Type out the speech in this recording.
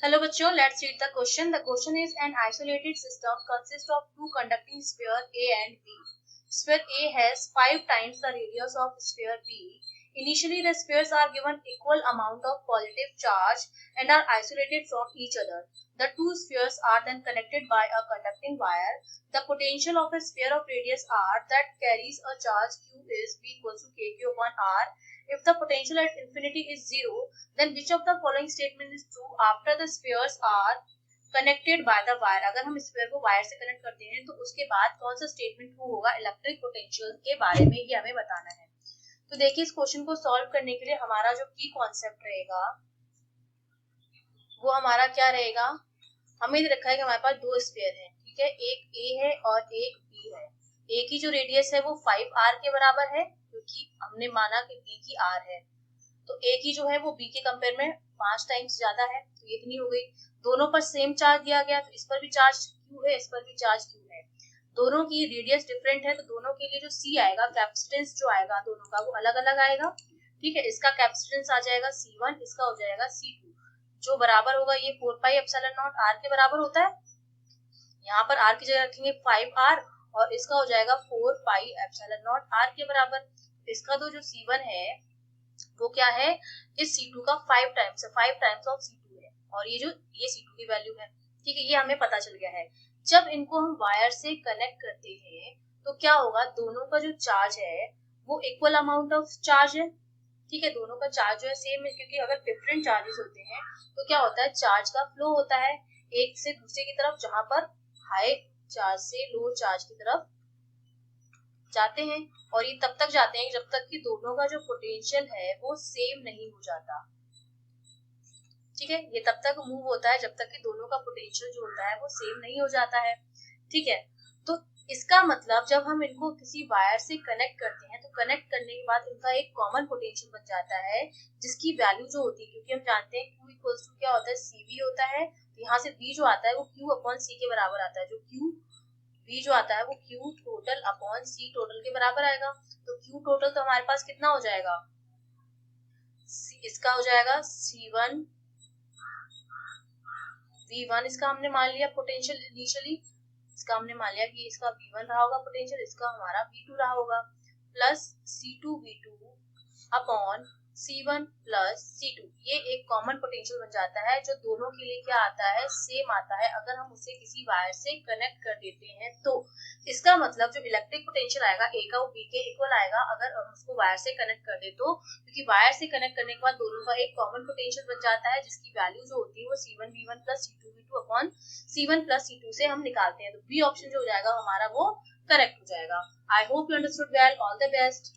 Hello बच्चों, let's read the question. The question is an isolated system consists of two conducting sphere A and B. Sphere A has 5 times the radius of sphere B. Initially, the spheres are given equal amount of positive charge and are isolated from each other. The two spheres are then connected by a conducting wire. The potential of a sphere of radius r that carries a charge q is V equals to kq upon r. If the potential at infinity is 0, then which of the following statement is true after the spheres are connected by the wire? अगर हम sphere को wire से connect करते हैं तो उसके बाद कौन सा स्टेटमेंट ट्रू होगा इलेक्ट्रिक पोटेंशियल के बारे में, ये हमें बताना है। तो देखिए, इस क्वेश्चन को सॉल्व करने के लिए हमारा जो की कॉन्सेप्ट रहेगा वो हमारा क्या रहेगा। हमें रखा है कि हमारे पास दो स्फीयर हैं, ठीक है, एक ए है और एक बी है। ए की जो रेडियस है वो 5r के बराबर है, क्योंकि हमने माना कि बी की r है, तो ए की जो है वो बी के कंपेयर में 5 टाइम्स ज्यादा है, तो ये इतनी हो गई। दोनों पर सेम चार्ज दिया गया, तो इस पर भी चार्ज क्यू है, इस पर भी चार्ज क्यू है। दोनों की रेडियस डिफरेंट है, तो दोनों के लिए जो सी आएगा, कैपेसिटेंस जो आएगा दोनों का वो अलग अलग आएगा, ठीक है। इसका कैपेसिटेंस आ जाएगा C1, इसका हो जाएगा C2, जो बराबर होगा ये 4 पाई एप्सिलॉन नॉट r के बराबर होता है। यहाँ पर r की जगह रखेंगे 5r और इसका हो जाएगा 4 पाई एप्सिलॉन नॉट r के बराबर। इसका तो जो C1 है वो क्या है, इस C2 का 5 टाइम्स ऑफ C2 है, और ये C2 की वैल्यू है, ठीक है, ये हमें पता चल गया है। जब इनको हम वायर से कनेक्ट करते हैं तो क्या होगा, दोनों का जो चार्ज है वो इक्वल अमाउंट ऑफ चार्ज है, ठीक है, दोनों का चार्ज जो है सेम है, क्योंकि अगर डिफरेंट चार्जेस होते हैं तो क्या होता है, चार्ज का फ्लो होता है एक से दूसरे की तरफ, जहां पर हाई चार्ज से लो चार्ज की तरफ जाते हैं, और ये तब तक जाते हैं जब तक कि दोनों का जो पोटेंशियल है वो सेम नहीं हो जाता, ठीक है। ये तब तक मूव होता है जब तक कि दोनों का पोटेंशियल जो होता है वो सेम नहीं हो जाता है, ठीक है। तो इसका मतलब जब हम इनको किसी वायर से कनेक्ट करते हैं तो कनेक्ट करने के बाद इनका एक कॉमन पोटेंशियल बन जाता है, जिसकी वैल्यू जो होती है, क्योंकि हम जानते हैं Q इक्वल्स टू क्या होता है, CV होता है, तो यहाँ से V जो आता है वो Q अपॉन C के बराबर आता है, जो V जो आता है वो Q total upon C total के बराबर आएगा। तो Q टोटल तो हमारे पास कितना हो जाएगा, इसका हो जाएगा C1 V1, इसका हमने मान लिया पोटेंशियल इनिशियली, इसका हमने मान लिया कि इसका V1 रहा होगा पोटेंशियल, इसका हमारा V2 रहा होगा, plus C2 V2 upon C1 plus C2, ये एक कॉमन पोटेंशियल बन जाता है जो दोनों के लिए क्या आता है, सेम आता है, अगर हम उसे किसी वायर से कनेक्ट कर देते हैं तो। इसका मतलब जो इलेक्ट्रिक पोटेंशियल आएगा ए का वो बी के इक्वल आएगा अगर हम उसको वायर से कनेक्ट कर दे तो, क्योंकि वायर से कनेक्ट करने के बाद दोनों का एक कॉमन पोटेंशियल बन जाता है, जिसकी वैल्यू जो होती है वो C1 V1 plus C2 V2 upon C1 plus C2 से हम निकालते हैं, तो बी ऑप्शन जो हो जाएगा हमारा वो करेक्ट हो जाएगा। I hope you understood well, all the best.